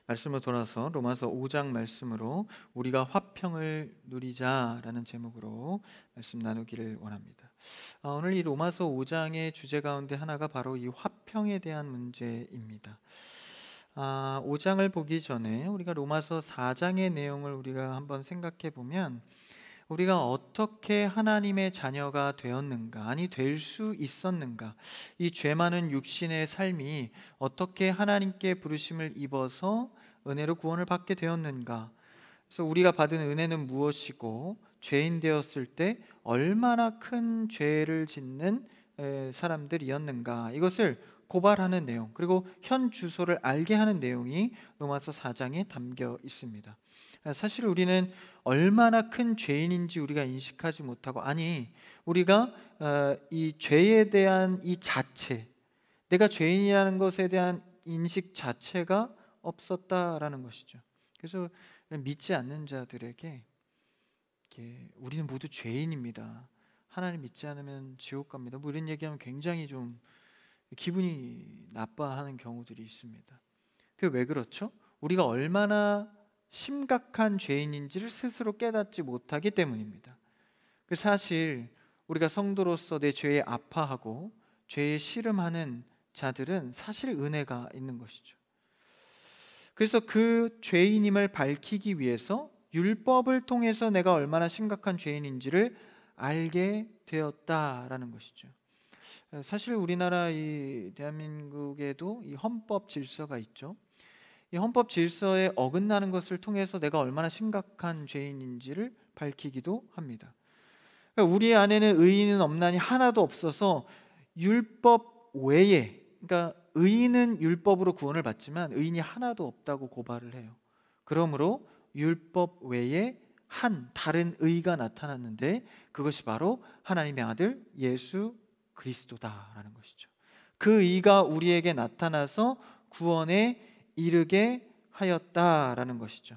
말씀으로 돌아서 로마서 5장 말씀으로 우리가 화평을 누리자라는 제목으로 말씀 나누기를 원합니다. 오늘 이 로마서 5장의 주제 가운데 하나가 바로 이 화평에 대한 문제입니다. 5장을 보기 전에 우리가 로마서 4장의 내용을 우리가 한번 생각해 보면, 우리가 어떻게 하나님의 자녀가 되었는가, 아니 될 수 있었는가, 이 죄 많은 육신의 삶이 어떻게 하나님께 부르심을 입어서 은혜로 구원을 받게 되었는가, 그래서 우리가 받은 은혜는 무엇이고 죄인 되었을 때 얼마나 큰 죄를 짓는 사람들이었는가, 이것을 고발하는 내용, 그리고 현 주소를 알게 하는 내용이 로마서 4장에 담겨 있습니다. 사실 우리는 얼마나 큰 죄인인지 우리가 인식하지 못하고, 아니 우리가 이 죄에 대한 이 자체, 내가 죄인이라는 것에 대한 인식 자체가 없었다라는 것이죠. 그래서 믿지 않는 자들에게 우리는 모두 죄인입니다, 하나님 믿지 않으면 지옥 갑니다, 뭐 이런 얘기하면 굉장히 좀 기분이 나빠하는 경우들이 있습니다. 그게 왜 그렇죠? 우리가 얼마나 심각한 죄인인지를 스스로 깨닫지 못하기 때문입니다. 사실 우리가 성도로서 내 죄에 아파하고 죄에 씨름하는 자들은 사실 은혜가 있는 것이죠. 그래서 그 죄인임을 밝히기 위해서 율법을 통해서 내가 얼마나 심각한 죄인인지를 알게 되었다라는 것이죠. 사실 우리나라 이 대한민국에도 이 헌법 질서가 있죠. 이 헌법 질서에 어긋나는 것을 통해서 내가 얼마나 심각한 죄인인지를 밝히기도 합니다. 그러니까 우리 안에는 의인은 없나니 하나도 없어서 율법 외에, 그러니까 의인은 율법으로 구원을 받지만 의인이 하나도 없다고 고발을 해요. 그러므로 율법 외에 한 다른 의가 나타났는데, 그것이 바로 하나님의 아들 예수 그리스도다라는 것이죠. 그 의가 우리에게 나타나서 구원에 이르게 하였다라는 것이죠.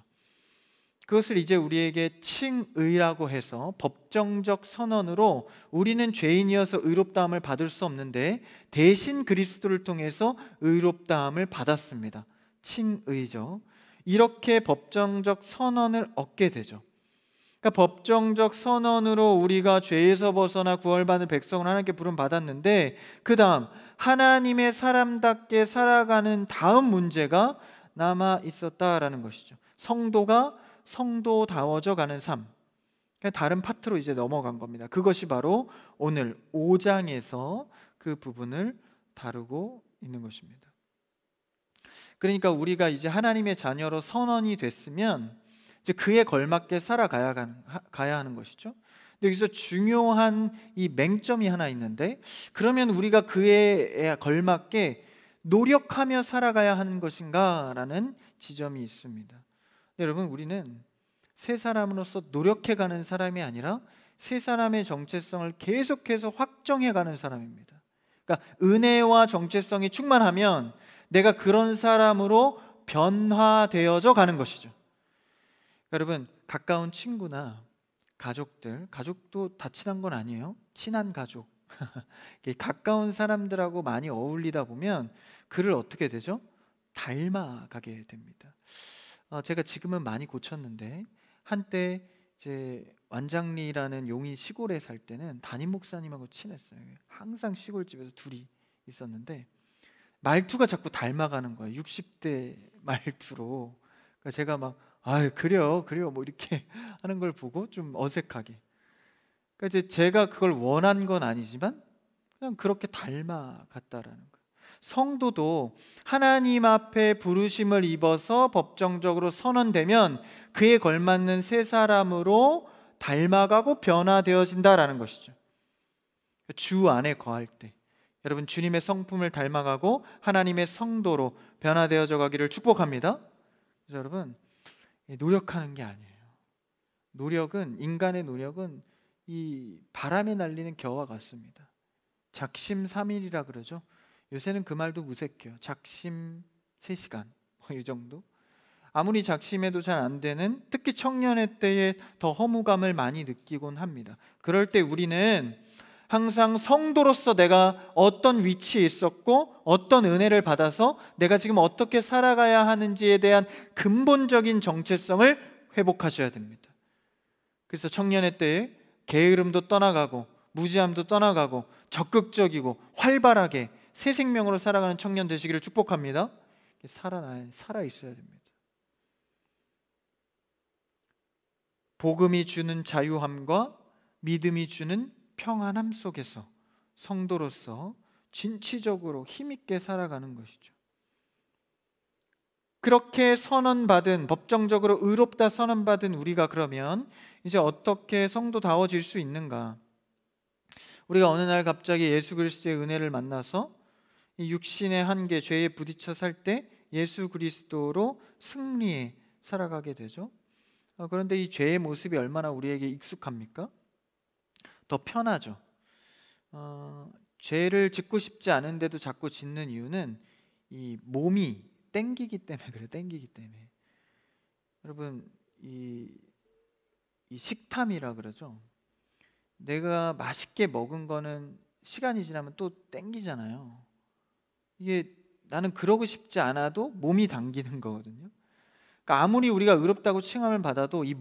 그것을 이제 우리에게 칭의라고 해서 법정적 선언으로 우리는 죄인이어서 의롭다함을 받을 수 없는데 대신 그리스도를 통해서 의롭다함을 받았습니다. 칭의죠. 이렇게 법정적 선언을 얻게 되죠. 그러니까 법정적 선언으로 우리가 죄에서 벗어나 구원받은 백성을 하나님께 부름받았는데, 그 다음 하나님의 사람답게 살아가는 다음 문제가 남아 있었다라는 것이죠. 성도가 성도다워져 가는 삶, 다른 파트로 이제 넘어간 겁니다. 그것이 바로 오늘 5장에서 그 부분을 다루고 있는 것입니다. 그러니까 우리가 이제 하나님의 자녀로 선언이 됐으면 이제 그에 걸맞게 살아가야 하는 것이죠. 근데 여기서 중요한 이 맹점이 하나 있는데, 그러면 우리가 그에 걸맞게 노력하며 살아가야 하는 것인가 라는 지점이 있습니다. 여러분, 우리는 새 사람으로서 노력해가는 사람이 아니라 새 사람의 정체성을 계속해서 확정해가는 사람입니다. 그러니까 은혜와 정체성이 충만하면 내가 그런 사람으로 변화되어져 가는 것이죠. 여러분, 가까운 친구나 가족도 다 친한 건 아니에요. 친한 가족 가까운 사람들하고 많이 어울리다 보면 그를 어떻게 되죠? 닮아가게 됩니다. 제가 지금은 많이 고쳤는데, 한때 이제 완장리라는 용인 시골에 살 때는 담임 목사님하고 친했어요. 항상 시골집에서 둘이 있었는데 말투가 자꾸 닮아가는 거예요. 60대 말투로. 그러니까 제가 막 그래요 뭐 이렇게 하는 걸 보고 좀 어색하게. 그러니까 이제 제가 그걸 원한 건 아니지만 그냥 그렇게 닮아갔다라는 거예요. 성도도 하나님 앞에 부르심을 입어서 법정적으로 선언되면 그에 걸맞는 새 사람으로 닮아가고 변화되어진다라는 것이죠. 주 안에 거할 때 여러분, 주님의 성품을 닮아가고 하나님의 성도로 변화되어져 가기를 축복합니다. 그래서 여러분, 노력하는 게 아니에요. 인간의 노력은 이 바람에 날리는 겨와 같습니다. 작심삼일이라 그러죠. 요새는 그 말도 무색해요. 작심 3시간 이 정도. 아무리 작심해도 잘 안 되는, 특히 청년의 때에 더 허무감을 많이 느끼곤 합니다. 그럴 때 우리는 항상 성도로서 내가 어떤 위치에 있었고 어떤 은혜를 받아서 내가 지금 어떻게 살아가야 하는지에 대한 근본적인 정체성을 회복하셔야 됩니다. 그래서 청년의 때에 게으름도 떠나가고 무지함도 떠나가고 적극적이고 활발하게 새 생명으로 살아가는 청년 되시기를 축복합니다. 살아 있어야 됩니다. 복음이 주는 자유함과 믿음이 주는 평안함 속에서 성도로서 진취적으로 힘있게 살아가는 것이죠. 그렇게 선언받은, 법정적으로 의롭다 선언받은 우리가 그러면 이제 어떻게 성도다워질 수 있는가? 우리가 어느 날 갑자기 예수 그리스도의 은혜를 만나서 이 육신의 한계, 죄에 부딪혀 살 때 예수 그리스도로 승리해 살아가게 되죠. 그런데 이 죄의 모습이 얼마나 우리에게 익숙합니까? 더 편하죠. 죄를 짓고 싶지 않은데도 자꾸 짓는 이유는 이 몸이 땡기기 때문에 그래요. 땡기기 때문에. 여러분, 이 식탐이라 그러죠. 내가 맛있게 먹은 거는 시간이 지나면 또 땡기잖아요. 이게 나는 그러고 싶지 않아도 몸이 당기는 거거든요. 그러니까 아무리 우리가 의롭다고 칭함을 받아도 이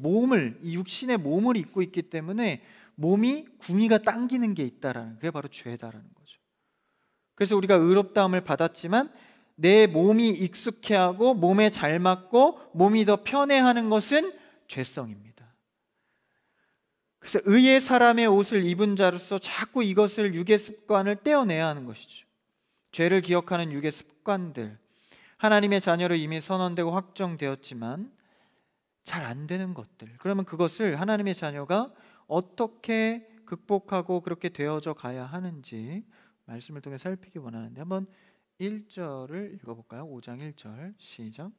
육신의 몸을 입고 있기 때문에 몸이 구미가 당기는 게 있다라는, 그게 바로 죄다라는 거죠. 그래서 우리가 의롭다함을 받았지만 내 몸이 익숙해하고 몸에 잘 맞고 몸이 더 편해하는 것은 죄성입니다. 그래서 의의 사람의 옷을 입은 자로서 자꾸 이것을 육의 습관을 떼어내야 하는 것이죠. 죄를 기억하는 육의 습관들, 하나님의 자녀로 이미 선언되고 확정되었지만 잘 안 되는 것들, 그러면 그것을 하나님의 자녀가 어떻게 극복하고 그렇게 되어져 가야 하는지 말씀을 통해 살피기 원하는데, 한번 1절을 읽어볼까요? 5장 1절 시작.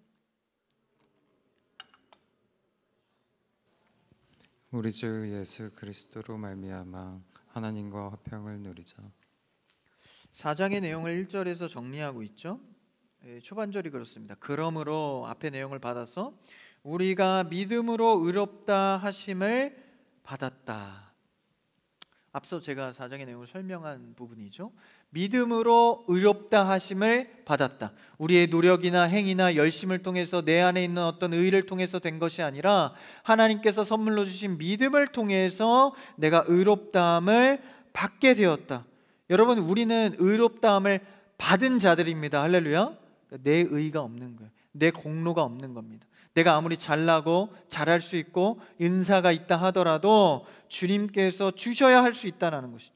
우리 주 예수 그리스도로 말미암아 하나님과 화평을 누리자. 4장의 내용을 1절에서 정리하고 있죠. 초반절이 그렇습니다. 그러므로 앞의 내용을 받아서 우리가 믿음으로 의롭다 하심을 받았다. 앞서 제가 4장의 내용을 설명한 부분이죠. 믿음으로 의롭다 하심을 받았다. 우리의 노력이나 행위나 열심을 통해서 내 안에 있는 어떤 의를 통해서 된 것이 아니라 하나님께서 선물로 주신 믿음을 통해서 내가 의롭다함을 받게 되었다. 여러분, 우리는 의롭다함을 받은 자들입니다. 할렐루야. 내 의가 없는 거예요. 내 공로가 없는 겁니다. 내가 아무리 잘나고 잘할 수 있고 은사가 있다 하더라도 주님께서 주셔야 할 수 있다는 것이죠.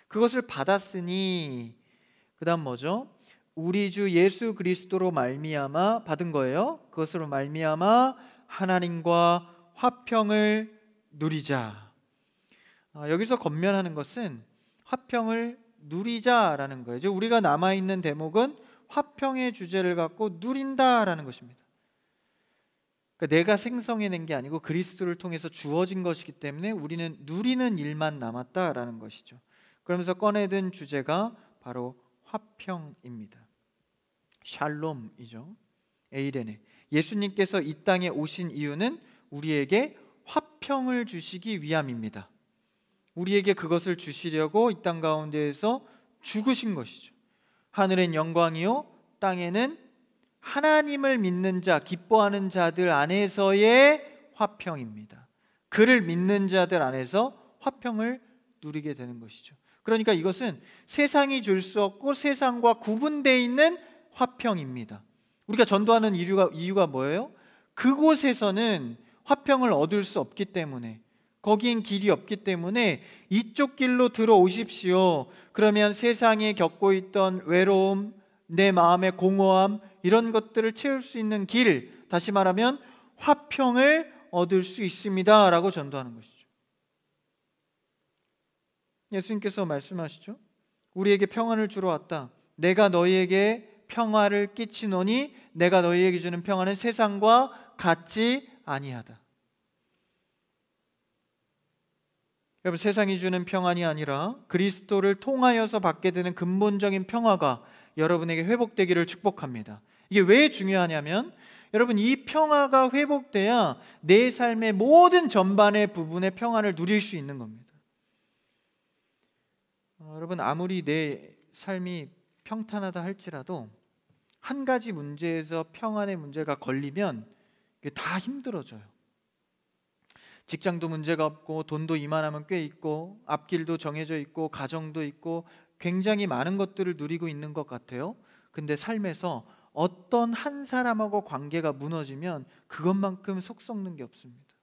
그것을 받았으니 그 다음 뭐죠? 우리 주 예수 그리스도로 말미암아 받은 거예요. 그것으로 말미암아 하나님과 화평을 누리자. 여기서 권면하는 것은 화평을 누리자라는 거예요. 우리가 남아있는 대목은 화평의 주제를 갖고 누린다라는 것입니다. 그러니까 내가 생성해낸 게 아니고 그리스도를 통해서 주어진 것이기 때문에 우리는 누리는 일만 남았다라는 것이죠. 그러면서 꺼내든 주제가 바로 화평입니다. 샬롬이죠. 에이레네. 예수님께서 이 땅에 오신 이유는 우리에게 화평을 주시기 위함입니다. 우리에게 그것을 주시려고 이 땅 가운데에서 죽으신 것이죠. 하늘엔 영광이요 땅에는 하나님을 믿는 자, 기뻐하는 자들 안에서의 화평입니다. 그를 믿는 자들 안에서 화평을 누리게 되는 것이죠. 그러니까 이것은 세상이 줄 수 없고 세상과 구분되어 있는 화평입니다. 우리가 전도하는 이유가 뭐예요? 그곳에서는 화평을 얻을 수 없기 때문에, 거기엔 길이 없기 때문에 이쪽 길로 들어오십시오. 그러면 세상에 겪고 있던 외로움, 내 마음의 공허함, 이런 것들을 채울 수 있는 길, 다시 말하면 화평을 얻을 수 있습니다 라고 전도하는 것이죠. 예수님께서 말씀하시죠. 우리에게 평안을 주러 왔다. 내가 너희에게 평화를 끼치노니 내가 너희에게 주는 평안은 세상과 같지 아니하다. 여러분, 세상이 주는 평안이 아니라 그리스도를 통하여서 받게 되는 근본적인 평화가 여러분에게 회복되기를 축복합니다. 이게 왜 중요하냐면, 여러분, 이 평화가 회복돼야 내 삶의 모든 전반의 부분의 평안을 누릴 수 있는 겁니다. 여러분, 아무리 내 삶이 평탄하다 할지라도 한 가지 문제에서 평안의 문제가 걸리면 이게 다 힘들어져요. 직장도 문제가 없고, 돈도 이만하면 꽤 있고, 앞길도 정해져 있고, 가정도 있고, 굉장히 많은 것들을 누리고 있는 것 같아요. 근데 삶에서 어떤 한 사람하고 관계가 무너지면 그것만큼 속 썩는 게 없습니다.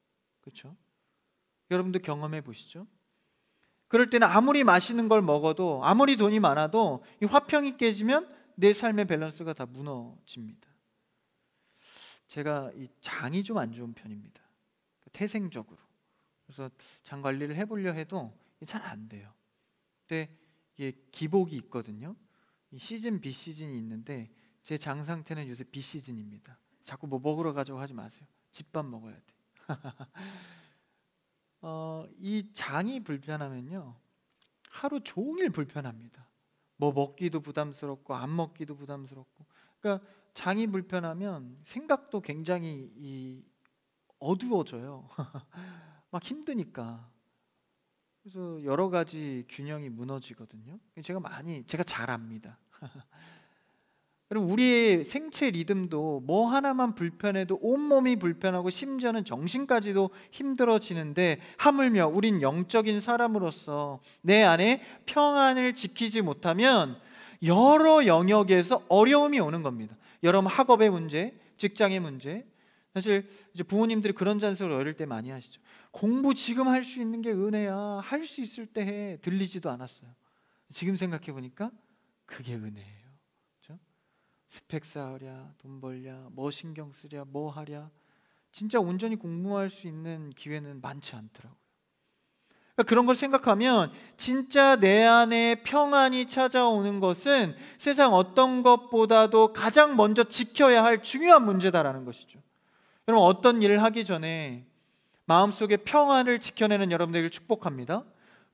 그렇죠? 여러분도 경험해 보시죠. 그럴 때는 아무리 맛있는 걸 먹어도, 아무리 돈이 많아도 이 화평이 깨지면 내 삶의 밸런스가 다 무너집니다. 제가 이 장이 좀 안 좋은 편입니다. 태생적으로. 그래서 장 관리를 해보려 해도 잘 안 돼요. 근데 이게 기복이 있거든요. 이 시즌 B 시즌이 있는데 제 장 상태는 요새 B 시즌입니다. 자꾸 뭐 먹으러 가자고 하지 마세요. 집밥 먹어야 돼. 이 장이 불편하면요, 하루 종일 불편합니다. 뭐 먹기도 부담스럽고 안 먹기도 부담스럽고. 그러니까 장이 불편하면 생각도 굉장히 어두워져요. 막 힘드니까. 그래서 여러 가지 균형이 무너지거든요. 제가 잘 압니다. 그리고 우리의 생체 리듬도 뭐 하나만 불편해도 온몸이 불편하고 심지어는 정신까지도 힘들어지는데, 하물며 우린 영적인 사람으로서 내 안에 평안을 지키지 못하면 여러 영역에서 어려움이 오는 겁니다. 여러분, 학업의 문제, 직장의 문제. 사실 이제 부모님들이 그런 잔소리 어릴 때 많이 하시죠. 공부 지금 할 수 있는 게 은혜야. 할 수 있을 때 해. 들리지도 않았어요. 지금 생각해 보니까 그게 은혜예요. 그렇죠? 스펙 쌓으랴, 돈 벌랴, 뭐 신경 쓰랴, 뭐 하랴. 진짜 온전히 공부할 수 있는 기회는 많지 않더라고요. 그러니까 그런 걸 생각하면 진짜 내 안에 평안이 찾아오는 것은 세상 어떤 것보다도 가장 먼저 지켜야 할 중요한 문제다라는 것이죠. 여러분, 어떤 일을 하기 전에 마음속에 평안을 지켜내는 여러분들을 축복합니다.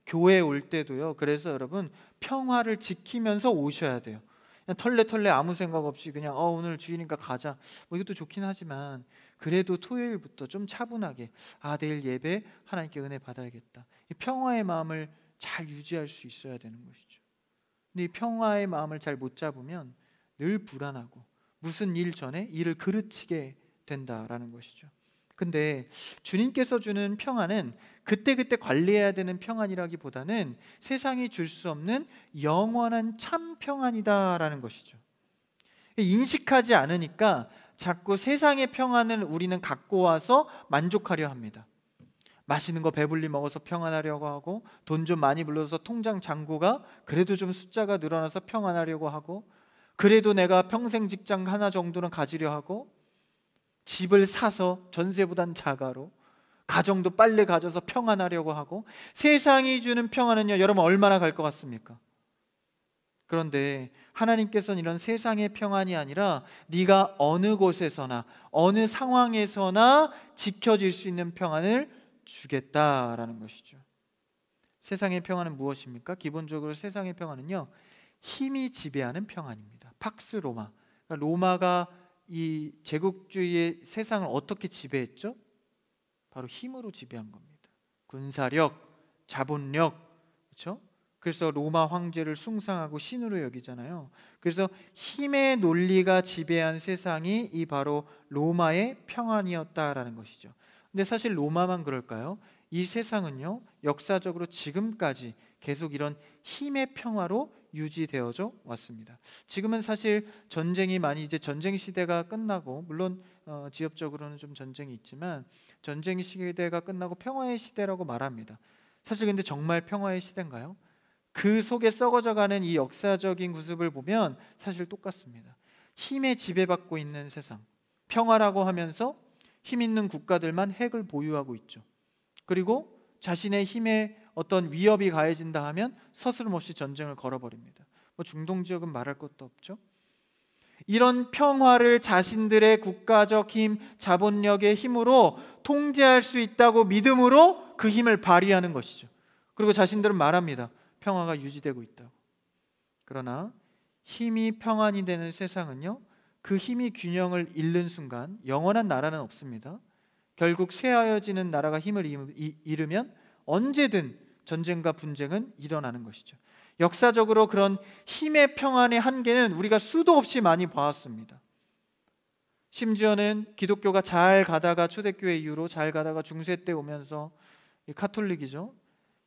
교회에 올 때도요. 그래서 여러분, 평화를 지키면서 오셔야 돼요. 그냥 털레털레 아무 생각 없이 그냥 오늘 주일이니까 가자, 뭐 이것도 좋긴 하지만 그래도 토요일부터 좀 차분하게 내일 예배 하나님께 은혜 받아야겠다, 이 평화의 마음을 잘 유지할 수 있어야 되는 것이죠. 근데 이 평화의 마음을 잘 못 잡으면 늘 불안하고 무슨 일 전에 일을 그르치게 된다라는 것이죠. 근데 주님께서 주는 평안은 그때그때 관리해야 되는 평안이라기보다는 세상이 줄 수 없는 영원한 참 평안이다라는 것이죠. 인식하지 않으니까 자꾸 세상의 평안을 우리는 갖고 와서 만족하려 합니다. 맛있는 거 배불리 먹어서 평안하려고 하고, 돈 좀 많이 불러서 통장 잔고가 그래도 좀 숫자가 늘어나서 평안하려고 하고, 그래도 내가 평생 직장 하나 정도는 가지려 하고, 집을 사서 전세보단 자가로, 가정도 빨리 가져서 평안하려고 하고. 세상이 주는 평안은요, 여러분 얼마나 갈 것 같습니까? 그런데 하나님께서는 이런 세상의 평안이 아니라 네가 어느 곳에서나 어느 상황에서나 지켜질 수 있는 평안을 주겠다라는 것이죠. 세상의 평안은 무엇입니까? 기본적으로 세상의 평안은요, 힘이 지배하는 평안입니다. 팍스 로마. 그러니까 로마가 이 제국주의의 세상을 어떻게 지배했죠? 바로 힘으로 지배한 겁니다. 군사력, 자본력, 그렇죠? 그래서 로마 황제를 숭상하고 신으로 여기잖아요. 그래서 힘의 논리가 지배한 세상이 이 바로 로마의 평안이었다라는 것이죠. 근데 사실 로마만 그럴까요? 이 세상은요, 역사적으로 지금까지 계속 이런 힘의 평화로 유지되어져 왔습니다. 지금은 사실 전쟁이 많이, 이제 전쟁 시대가 끝나고, 물론 지역적으로는 좀 전쟁이 있지만 전쟁 시대가 끝나고 평화의 시대라고 말합니다. 사실 근데 정말 평화의 시대인가요? 그 속에 썩어져가는 이 역사적인 구습을 보면 사실 똑같습니다. 힘에 지배받고 있는 세상, 평화라고 하면서 힘 있는 국가들만 핵을 보유하고 있죠. 그리고 자신의 힘에 어떤 위협이 가해진다 하면 서스름없이 전쟁을 걸어버립니다. 뭐 중동 지역은 말할 것도 없죠. 이런 평화를 자신들의 국가적 힘, 자본력의 힘으로 통제할 수 있다고 믿음으로 그 힘을 발휘하는 것이죠. 그리고 자신들은 말합니다. 평화가 유지되고 있다고. 그러나 힘이 평안이 되는 세상은요, 그 힘이 균형을 잃는 순간 영원한 나라는 없습니다. 결국 쇠하여지는 나라가 힘을 잃으면 언제든 전쟁과 분쟁은 일어나는 것이죠. 역사적으로 그런 힘의 평안의 한계는 우리가 수도 없이 많이 봐왔습니다. 심지어는 기독교가 잘 가다가 초대교회 이후로 잘 가다가 중세 때 오면서 이 카톨릭이죠,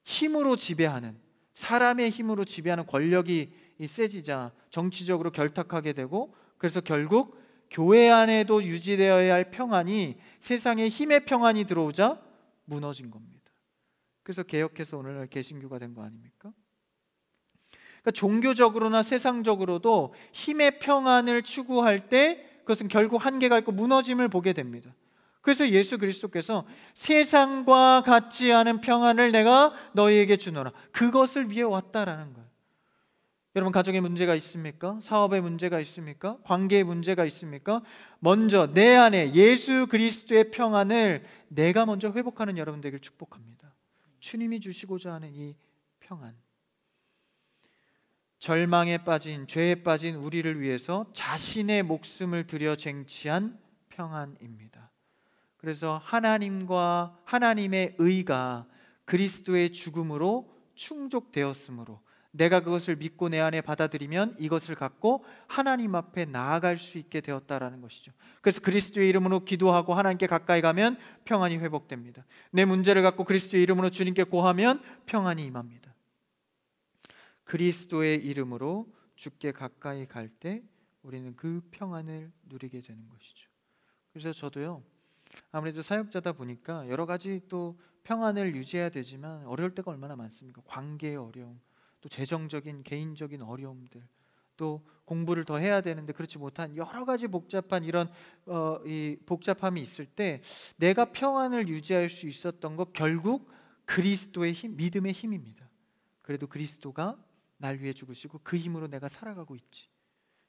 힘으로 지배하는, 사람의 힘으로 지배하는 권력이 세지자 정치적으로 결탁하게 되고, 그래서 결국 교회 안에도 유지되어야 할 평안이 세상에 힘의 평안이 들어오자 무너진 겁니다. 그래서 개혁해서 오늘날 개신교가 된 거 아닙니까? 그러니까 종교적으로나 세상적으로도 힘의 평안을 추구할 때 그것은 결국 한계가 있고 무너짐을 보게 됩니다. 그래서 예수 그리스도께서 세상과 같지 않은 평안을 내가 너희에게 주노라, 그것을 위해 왔다라는 거예요. 여러분, 가정에 문제가 있습니까? 사업에 문제가 있습니까? 관계에 문제가 있습니까? 먼저 내 안에 예수 그리스도의 평안을 내가 먼저 회복하는 여러분 되길 축복합니다. 주님이 주시고자 하는 이 평안, 절망에 빠진, 죄에 빠진 우리를 위해서 자신의 목숨을 들여 쟁취한 평안입니다. 그래서 하나님과 하나님의 의가 그리스도의 죽음으로 충족되었으므로 내가 그것을 믿고 내 안에 받아들이면 이것을 갖고 하나님 앞에 나아갈 수 있게 되었다라는 것이죠. 그래서 그리스도의 이름으로 기도하고 하나님께 가까이 가면 평안이 회복됩니다. 내 문제를 갖고 그리스도의 이름으로 주님께 고하면 평안이 임합니다. 그리스도의 이름으로 주께 가까이 갈 때 우리는 그 평안을 누리게 되는 것이죠. 그래서 저도요, 아무래도 사역자다 보니까 여러 가지 또 평안을 유지해야 되지만 어려울 때가 얼마나 많습니까? 관계의 어려움, 또 재정적인 개인적인 어려움들, 또 공부를 더 해야 되는데 그렇지 못한 여러 가지 복잡한 이런 이 복잡함이 있을 때 내가 평안을 유지할 수 있었던 것, 결국 그리스도의 힘, 믿음의 힘입니다. 그래도 그리스도가 날 위해 죽으시고 그 힘으로 내가 살아가고 있지.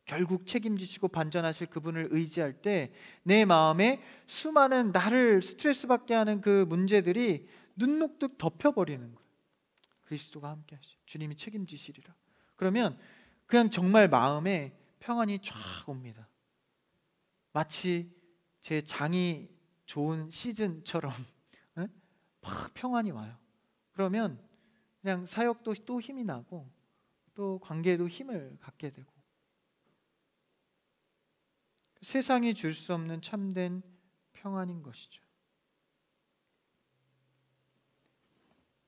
결국 책임지시고 반전하실 그분을 의지할 때 내 마음에 수많은 나를 스트레스 받게 하는 그 문제들이 눈녹듯 덮여버리는 거예요. 그리스도가 함께 하시, 주님이 책임지시리라. 그러면 그냥 정말 마음에 평안이 쫙 옵니다. 마치 제 장이 좋은 시즌처럼 막 평안이 와요. 그러면 그냥 사역도 또 힘이 나고 또 관계에도 힘을 갖게 되고, 세상이 줄 수 없는 참된 평안인 것이죠.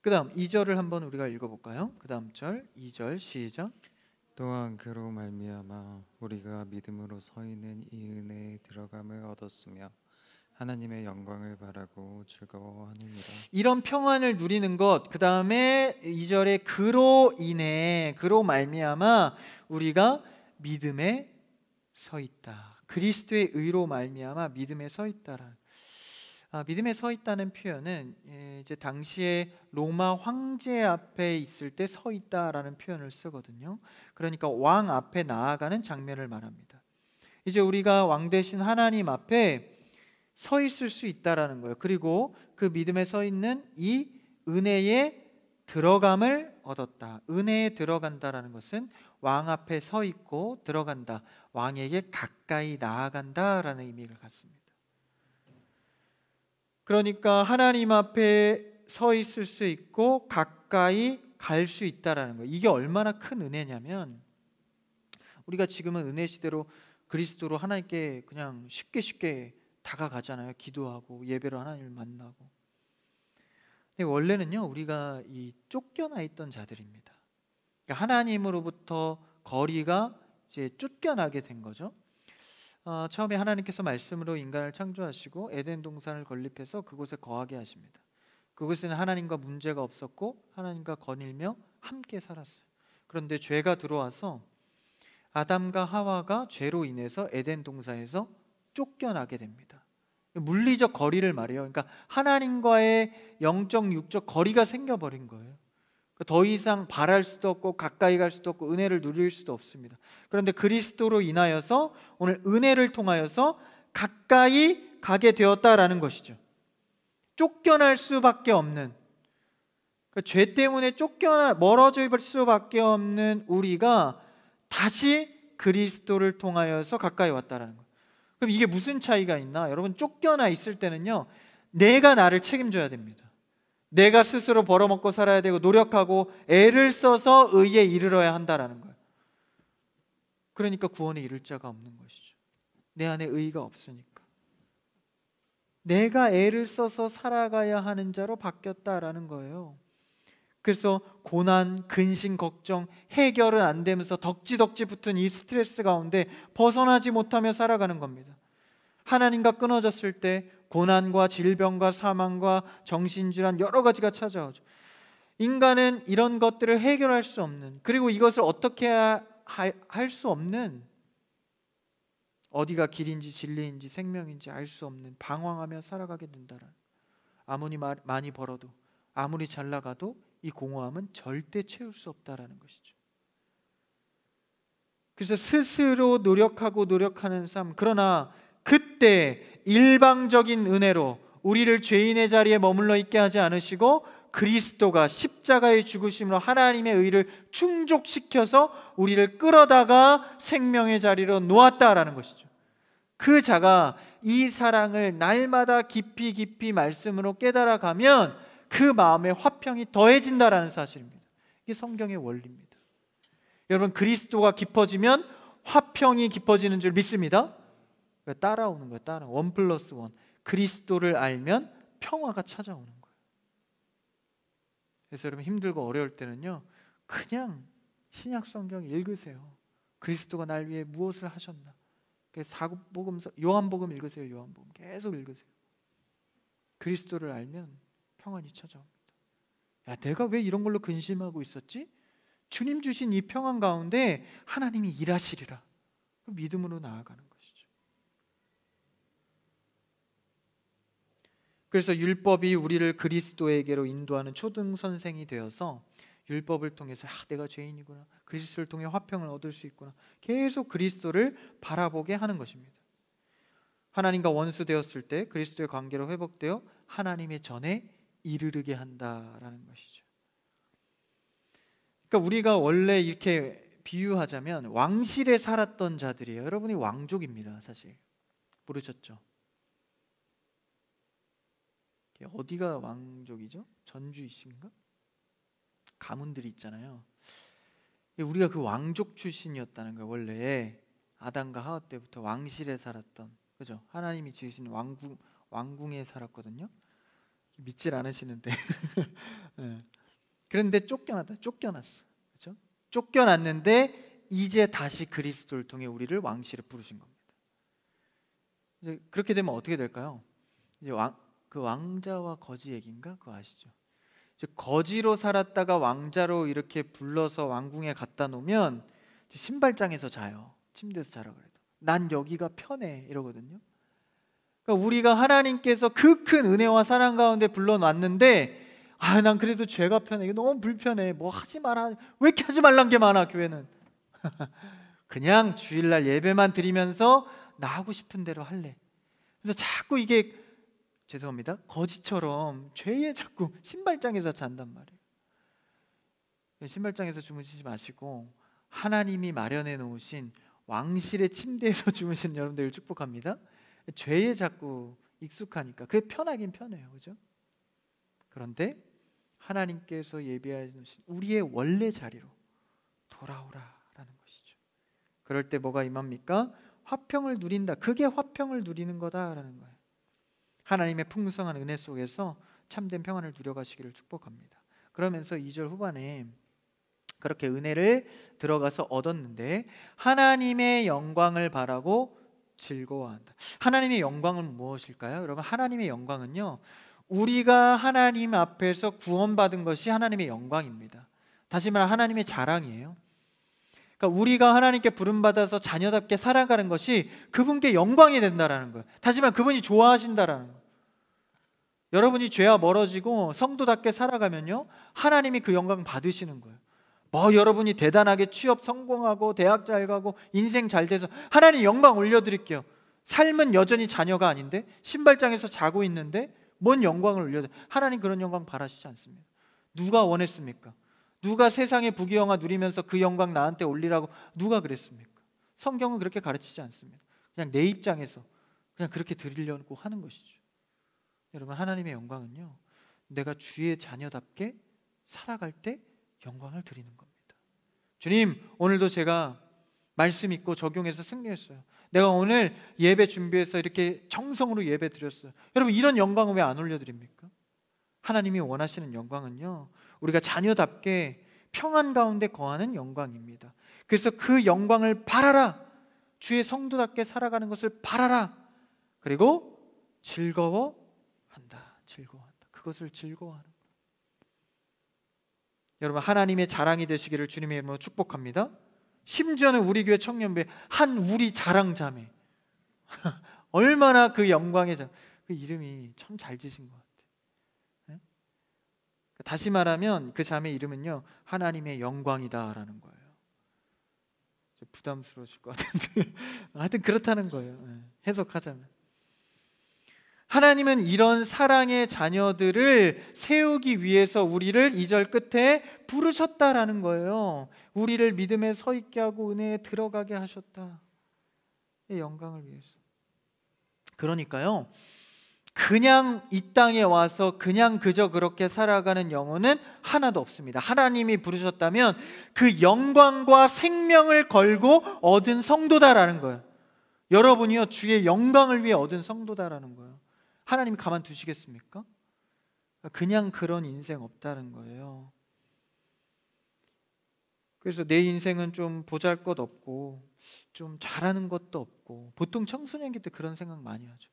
그 다음 2절을 한번 우리가 읽어볼까요? 그 다음 절 2절 시작. 또한 그로 말미암아 우리가 믿음으로 서 있는 이 은혜에 들어감을 얻었으며 하나님의 영광을 바라고 즐거워하느니라. 이런 평안을 누리는 것, 그 다음에 2절에 그로 인해, 그로 말미암아 우리가 믿음에 서 있다. 그리스도의 의로 말미암아 믿음에 서 있다라. 믿음에 서 있다는 표현은 이제 당시에 로마 황제 앞에 있을 때 서 있다라는 표현을 쓰거든요. 그러니까 왕 앞에 나아가는 장면을 말합니다. 이제 우리가 왕 대신 하나님 앞에 서 있을 수 있다라는 거예요. 그리고 그 믿음에 서 있는 이 은혜에 들어감을 얻었다. 은혜에 들어간다라는 것은 왕 앞에 서 있고 들어간다, 왕에게 가까이 나아간다라는 의미를 갖습니다. 그러니까 하나님 앞에 서 있을 수 있고 가까이 갈 수 있다라는 거예요. 이게 얼마나 큰 은혜냐면, 우리가 지금은 은혜 시대로 그리스도로 하나님께 그냥 쉽게 다가가잖아요. 기도하고 예배로 하나님을 만나고. 근데 원래는요, 우리가 이 쫓겨나 있던 자들입니다. 그러니까 하나님으로부터 거리가 이제 쫓겨나게 된 거죠. 처음에 하나님께서 말씀으로 인간을 창조하시고 에덴 동산을 건립해서 그곳에 거하게 하십니다. 그곳에는 하나님과 문제가 없었고 하나님과 거닐며 함께 살았어요. 그런데 죄가 들어와서 아담과 하와가 죄로 인해서 에덴 동산에서 쫓겨나게 됩니다. 물리적 거리를 말해요. 그러니까 하나님과의 영적 육적 거리가 생겨버린 거예요. 더 이상 바랄 수도 없고 가까이 갈 수도 없고 은혜를 누릴 수도 없습니다. 그런데 그리스도로 인하여서 오늘 은혜를 통하여서 가까이 가게 되었다라는 것이죠. 쫓겨날 수밖에 없는, 죄 때문에 멀어질 수밖에 없는 우리가 다시 그리스도를 통하여서 가까이 왔다라는 거예요. 그럼 이게 무슨 차이가 있나? 여러분, 쫓겨나 있을 때는요, 내가 나를 책임져야 됩니다. 내가 스스로 벌어먹고 살아야 되고 노력하고 애를 써서 의에 이르러야 한다라는 거예요. 그러니까 구원에 이를 자가 없는 것이죠. 내 안에 의가 없으니까. 내가 애를 써서 살아가야 하는 자로 바뀌었다라는 거예요. 그래서 고난, 근심, 걱정, 해결은 안 되면서 덕지덕지 붙은 이 스트레스 가운데 벗어나지 못하며 살아가는 겁니다. 하나님과 끊어졌을 때 고난과 질병과 사망과 정신질환 여러 가지가 찾아오죠. 인간은 이런 것들을 해결할 수 없는, 그리고 이것을 어떻게 할 수 없는, 어디가 길인지 진리인지 생명인지 알 수 없는, 방황하며 살아가게 된다는, 아무리 많이 벌어도 아무리 잘 나가도 이 공허함은 절대 채울 수 없다라는 것이죠. 그래서 스스로 노력하는 삶, 그러나 그때 일방적인 은혜로 우리를 죄인의 자리에 머물러 있게 하지 않으시고 그리스도가 십자가의 죽으심으로 하나님의 의를 충족시켜서 우리를 끌어다가 생명의 자리로 놓았다라는 것이죠. 그 자가 이 사랑을 날마다 깊이 깊이 말씀으로 깨달아가면 그 마음에 화평이 더해진다라는 사실입니다. 이게 성경의 원리입니다. 여러분, 그리스도가 깊어지면 화평이 깊어지는 줄 믿습니다. 따라오는 거예요. 따라 1+1. 그리스도를 알면 평화가 찾아오는 거예요. 그래서 여러분, 힘들고 어려울 때는요, 그냥 신약 성경 읽으세요. 그리스도가 날 위해 무엇을 하셨나. 사복음서, 요한복음 읽으세요. 요한복음 계속 읽으세요. 그리스도를 알면 평안이 찾아옵니다. 야, 내가 왜 이런 걸로 근심하고 있었지? 주님 주신 이 평안 가운데 하나님이 일하시리라. 믿음으로 나아가는 것이죠. 그래서 율법이 우리를 그리스도에게로 인도하는 초등 선생이 되어서 율법을 통해서 내가 죄인이구나, 그리스도를 통해 화평을 얻을 수 있구나, 계속 그리스도를 바라보게 하는 것입니다. 하나님과 원수 되었을 때 그리스도의 관계로 회복되어 하나님의 전에 이르르게 한다라는 것이죠. 그러니까 우리가 원래 이렇게 비유하자면 왕실에 살았던 자들이에요. 여러분이 왕족입니다. 사실 모르셨죠? 어디가 왕족이죠? 전주이신가? 가문들이 있잖아요. 우리가 그 왕족 출신이었다는 거예요. 원래 아담과 하와 때부터 왕실에 살았던, 그죠? 하나님이 지으신 왕궁에 살았거든요. 믿질 않으시는데 네. 그런데 쫓겨났어, 그렇죠? 쫓겨났는데 이제 다시 그리스도를 통해 우리를 왕실에 부르신 겁니다. 이제 그렇게 되면 어떻게 될까요? 이제 그 왕자와 거지 얘기인가? 그거 아시죠? 이제 거지로 살았다가 왕자로 이렇게 불러서 왕궁에 갖다 놓으면 신발장에서 자요. 침대에서 자라 그래도 난 여기가 편해 이러거든요. 그러니까 우리가 하나님께서 그 큰 은혜와 사랑 가운데 불러놨는데, 난 그래도 죄가 편해, 이게 너무 불편해, 뭐 하지 마라, 왜 이렇게 하지 말란 게 많아 교회는. 그냥 주일날 예배만 드리면서 나 하고 싶은 대로 할래. 그래서 자꾸 이게, 죄송합니다, 거지처럼 죄에 자꾸 신발장에서 잔단 말이에요. 신발장에서 주무시지 마시고 하나님이 마련해 놓으신 왕실의 침대에서 주무시는 여러분들을 축복합니다. 죄에 자꾸 익숙하니까 그게 편하긴 편해요, 그죠? 그런데 하나님께서 예비하여 놓으신 우리의 원래 자리로 돌아오라라는 것이죠. 그럴 때 뭐가 임합니까? 화평을 누린다. 그게 화평을 누리는 거다라는 거예요. 하나님의 풍성한 은혜 속에서 참된 평안을 누려가시기를 축복합니다. 그러면서 2절 후반에 그렇게 은혜를 들어가서 얻었는데 하나님의 영광을 바라고 즐거워한다. 하나님의 영광은 무엇일까요? 여러분, 하나님의 영광은요, 우리가 하나님 앞에서 구원받은 것이 하나님의 영광입니다. 다시 말해 하나님의 자랑이에요. 그러니까 우리가 하나님께 부름받아서 자녀답게 살아가는 것이 그분께 영광이 된다라는 거예요. 다시 말해 그분이 좋아하신다라는 거예요. 여러분이 죄와 멀어지고 성도답게 살아가면요, 하나님이 그 영광 받으시는 거예요. 여러분이 대단하게 취업 성공하고 대학 잘 가고 인생 잘 돼서 하나님 영광 올려드릴게요. 삶은 여전히 자녀가 아닌데, 신발장에서 자고 있는데 뭔 영광을 올려드려요? 하나님 그런 영광 바라시지 않습니다. 누가 원했습니까? 누가 세상의 부귀영화 누리면서 그 영광 나한테 올리라고 누가 그랬습니까? 성경은 그렇게 가르치지 않습니다. 그냥 내 입장에서 그냥 그렇게 드리려고 하는 것이죠. 여러분, 하나님의 영광은요, 내가 주의 자녀답게 살아갈 때 영광을 드리는 겁니다. 주님, 오늘도 제가 말씀 있고 적용해서 승리했어요. 내가 오늘 예배 준비해서 이렇게 정성으로 예배 드렸어요. 여러분, 이런 영광을 왜 안 올려드립니까? 하나님이 원하시는 영광은요, 우리가 자녀답게 평안 가운데 거하는 영광입니다. 그래서 그 영광을 바라라. 주의 성도답게 살아가는 것을 바라라. 그리고 즐거워한다. 그것을 즐거워하는 거예요. 여러분, 하나님의 자랑이 되시기를 주님의 이름으로 축복합니다. 심지어는 우리 교회 청년부에 한 우리 자랑 자매 얼마나 그 영광의 그 이름이 참 잘 지신 것 같아요. 다시 말하면 그 자매 이름은요, 하나님의 영광이다라는 거예요. 부담스러우실 것 같은데 하여튼 그렇다는 거예요. 해석하자면 하나님은 이런 사랑의 자녀들을 세우기 위해서 우리를 2절 끝에 부르셨다라는 거예요. 우리를 믿음에 서 있게 하고 은혜에 들어가게 하셨다. 이 영광을 위해서. 그러니까요, 그냥 이 땅에 와서 그냥 그저 그렇게 살아가는 영혼은 하나도 없습니다. 하나님이 부르셨다면 그 영광과 생명을 걸고 얻은 성도다라는 거예요. 여러분이요, 주의 영광을 위해 얻은 성도다라는 거예요. 하나님이 가만두시겠습니까? 그냥 그런 인생 없다는 거예요. 그래서 내 인생은 좀 보잘것없고 좀 잘하는 것도 없고, 보통 청소년기 때 그런 생각 많이 하죠.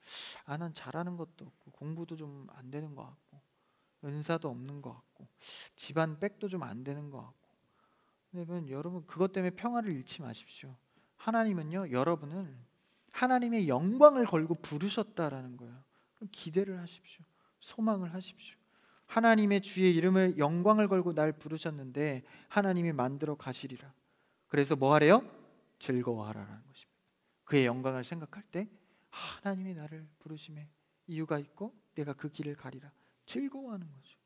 난 잘하는 것도 없고 공부도 좀 안 되는 것 같고 은사도 없는 것 같고 집안 백도 좀 안 되는 것 같고. 근데 여러분, 그것 때문에 평화를 잃지 마십시오. 하나님은요, 여러분을 하나님의 영광을 걸고 부르셨다라는 거예요. 그럼 기대를 하십시오. 소망을 하십시오. 하나님의 주의 이름을 영광을 걸고 날 부르셨는데 하나님이 만들어 가시리라. 그래서 뭐 하래요? 즐거워하라라는 것입니다. 그의 영광을 생각할 때 하나님이 나를 부르심에 이유가 있고 내가 그 길을 가리라. 즐거워하는 거죠.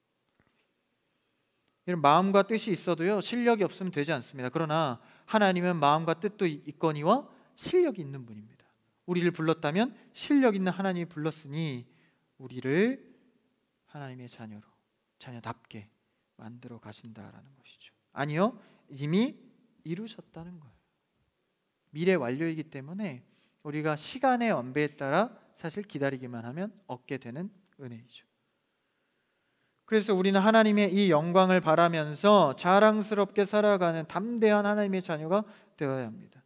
이런 마음과 뜻이 있어도요, 실력이 없으면 되지 않습니다. 그러나 하나님은 마음과 뜻도 있거니와 실력이 있는 분입니다. 우리를 불렀다면 실력 있는 하나님이 불렀으니 우리를 하나님의 자녀답게 만들어 가신다라는 것이죠. 아니요, 이미 이루셨다는 거예요. 미래 완료이기 때문에 우리가 시간의 완배에 따라 사실 기다리기만 하면 얻게 되는 은혜이죠. 그래서 우리는 하나님의 이 영광을 바라면서 자랑스럽게 살아가는 담대한 하나님의 자녀가 되어야 합니다.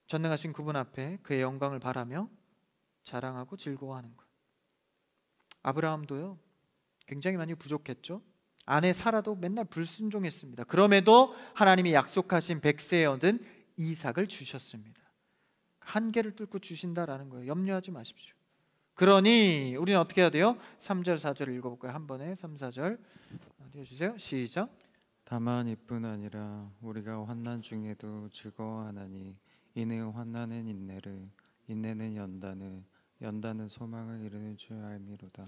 전능하신 그분 앞에 그의 영광을 바라며 자랑하고 즐거워하는 것. 아브라함도요, 굉장히 많이 부족했죠. 아내 사라도 맨날 불순종했습니다. 그럼에도 하나님이 약속하신 백세에 얻은 이삭을 주셨습니다. 한계를 뚫고 주신다라는 거예요. 염려하지 마십시오. 그러니 우리는 어떻게 해야 돼요? 3절 4절 읽어볼까요? 한 번에 3, 4절 띄워주세요. 시작. 다만 이뿐 아니라 우리가 환난 중에도 즐거워하나니 이는 환난은 인내를, 인내는 연단을, 연단은 소망을 이루는 줄 알미로다.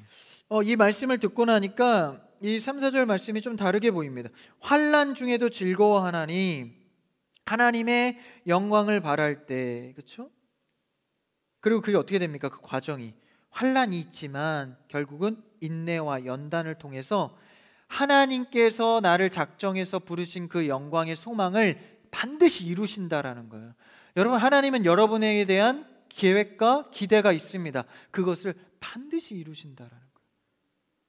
이 말씀을 듣고 나니까 이 3, 4절 말씀이 좀 다르게 보입니다. 환난 중에도 즐거워하나니 하나님의 영광을 바랄 때, 그렇죠? 그리고 그게 어떻게 됩니까? 그 과정이 환난이 있지만 결국은 인내와 연단을 통해서 하나님께서 나를 작정해서 부르신 그 영광의 소망을 반드시 이루신다라는 거예요. 여러분, 하나님은 여러분에 대한 계획과 기대가 있습니다. 그것을 반드시 이루신다라는 거예요.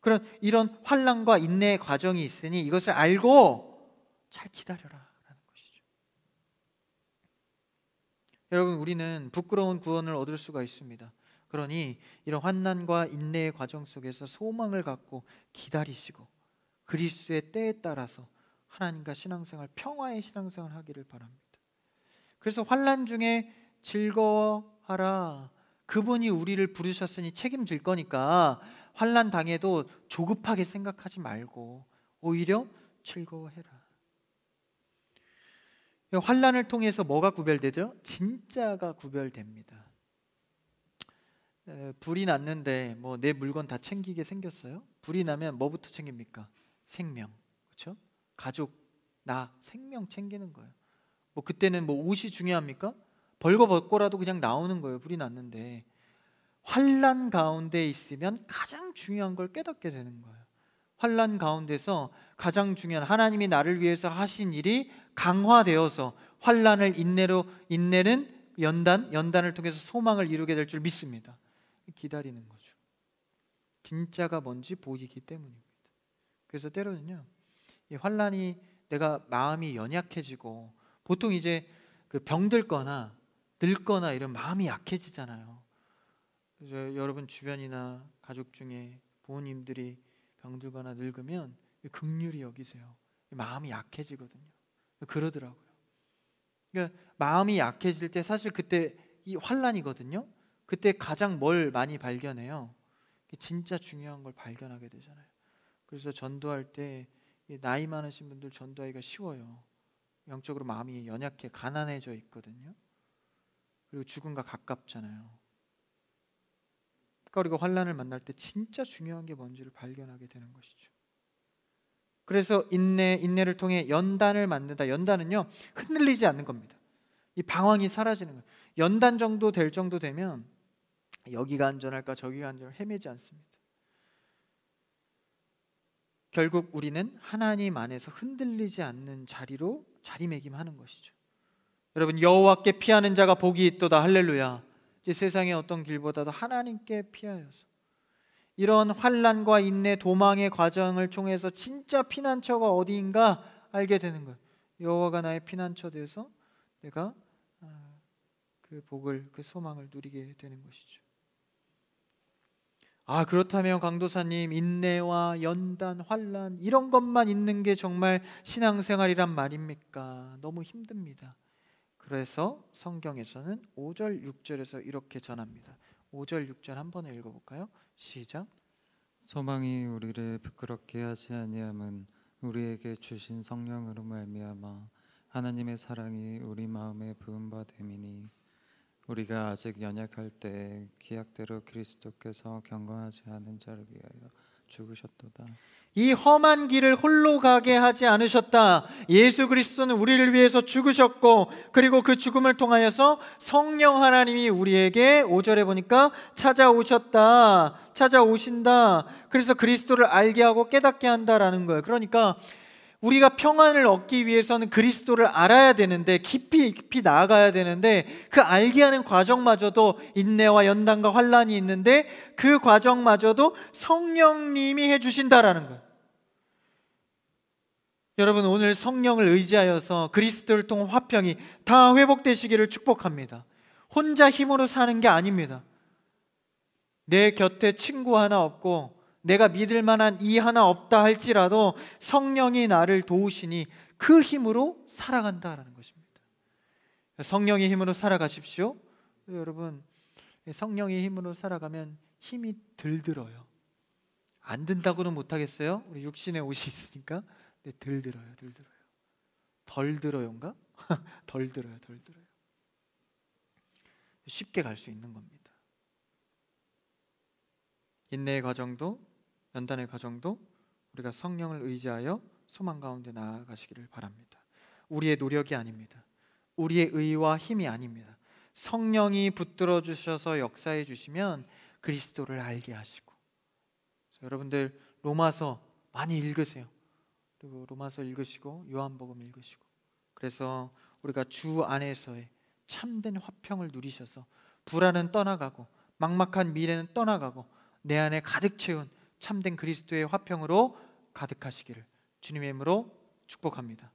그런 이런 환난과 인내의 과정이 있으니 이것을 알고 잘 기다려라라는 것이죠. 여러분, 우리는 부끄러운 구원을 얻을 수가 있습니다. 그러니 이런 환난과 인내의 과정 속에서 소망을 갖고 기다리시고 그리스도의 때에 따라서 하나님과 신앙생활, 평화의 신앙생활을 하기를 바랍니다. 그래서 환난 중에 즐거워하라. 그분이 우리를 부르셨으니 책임질 거니까 환난 당해도 조급하게 생각하지 말고 오히려 즐거워해라. 환난을 통해서 뭐가 구별되죠? 진짜가 구별됩니다. 불이 났는데 뭐 내 물건 다 챙기게 생겼어요? 불이 나면 뭐부터 챙깁니까? 생명, 그렇죠? 가족, 나, 생명 챙기는 거예요. 뭐 그때는 뭐 옷이 중요합니까? 벌거벗고라도 그냥 나오는 거예요. 불이 났는데. 환난 가운데 있으면 가장 중요한 걸 깨닫게 되는 거예요. 환난 가운데서 가장 중요한 하나님이 나를 위해서 하신 일이 강화되어서 환난을 인내는 연단을 통해서 소망을 이루게 될 줄 믿습니다. 기다리는 거죠. 진짜가 뭔지 보이기 때문입니다. 그래서 때로는요, 이 환난이 내가 마음이 연약해지고, 보통 이제 그 병들거나 늙거나 이런 마음이 약해지잖아요. 그래서 여러분 주변이나 가족 중에 부모님들이 병들거나 늙으면 긍휼히 여기세요. 마음이 약해지거든요. 그러더라고요. 그러니까 마음이 약해질 때 사실 그때 이 환난이거든요. 그때 가장 뭘 많이 발견해요? 진짜 중요한 걸 발견하게 되잖아요. 그래서 전도할 때 나이 많으신 분들 전도하기가 쉬워요. 영적으로 마음이 연약해 가난해져 있거든요. 그리고 죽음과 가깝잖아요. 그러니까 우리가 환난을 만날 때 진짜 중요한 게 뭔지를 발견하게 되는 것이죠. 그래서 인내를 통해 연단을 만든다. 연단은요, 흔들리지 않는 겁니다. 이 방황이 사라지는 거예요. 연단 정도 될 정도 되면 여기가 안전할까 저기가 안전할까 헤매지 않습니다. 결국 우리는 하나님 안에서 흔들리지 않는 자리로 자리매김하는 것이죠. 여러분, 여호와께 피하는 자가 복이 있도다. 할렐루야. 이제 세상의 어떤 길보다도 하나님께 피하여서 이런 환난과 인내, 도망의 과정을 통해서 진짜 피난처가 어디인가 알게 되는 거예요. 여호와가 나의 피난처 돼서 내가 그 복을, 그 소망을 누리게 되는 것이죠. 그렇다면 강도사님, 인내와 연단, 환난 이런 것만 있는 게 정말 신앙생활이란 말입니까? 너무 힘듭니다. 그래서 성경에서는 5절 6절에서 이렇게 전합니다. 5절 6절 한번 읽어볼까요? 시작. 소망이 우리를 부끄럽게 하지 아니함은 우리에게 주신 성령으로 말미암아 하나님의 사랑이 우리 마음에 부은 바 됨이니 우리가 아직 연약할 때 기약대로 그리스도께서 경건하지 않은 자를 위하여 죽으셨도다. 이 험한 길을 홀로 가게 하지 않으셨다. 예수 그리스도는 우리를 위해서 죽으셨고, 그리고 그 죽음을 통하여서 성령 하나님이 우리에게 5절에 보니까 찾아오신다. 그래서 그리스도를 알게 하고 깨닫게 한다라는 거예요. 그러니까 우리가 평안을 얻기 위해서는 그리스도를 알아야 되는데, 깊이 나아가야 되는데, 그 알게 하는 과정마저도 인내와 연단과 환난이 있는데, 그 과정마저도 성령님이 해주신다라는 거예요. 여러분, 오늘 성령을 의지하여서 그리스도를 통한 화평이 다 회복되시기를 축복합니다. 혼자 힘으로 사는 게 아닙니다. 내 곁에 친구 하나 없고 내가 믿을 만한 이 하나 없다 할지라도 성령이 나를 도우시니 그 힘으로 살아간다라는 것입니다. 성령의 힘으로 살아가십시오. 여러분, 성령의 힘으로 살아가면 힘이 덜 들어요. 안 든다고는 못하겠어요? 우리 육신에 옷이 있으니까. 근데 덜 들어요. 덜 들어요인가? 덜 들어요. 쉽게 갈 수 있는 겁니다. 인내의 과정도 연단의 과정도 우리가 성령을 의지하여 소망 가운데 나아가시기를 바랍니다. 우리의 노력이 아닙니다. 우리의 의와 힘이 아닙니다. 성령이 붙들어 주셔서 역사해 주시면 그리스도를 알게 하시고. 여러분들 로마서 많이 읽으세요. 그리고 로마서 읽으시고 요한복음 읽으시고, 그래서 우리가 주 안에서의 참된 화평을 누리셔서 불안은 떠나가고 막막한 미래는 떠나가고 내 안에 가득 채운 참된 그리스도의 화평으로 가득하시기를 주님의 이름으로 축복합니다.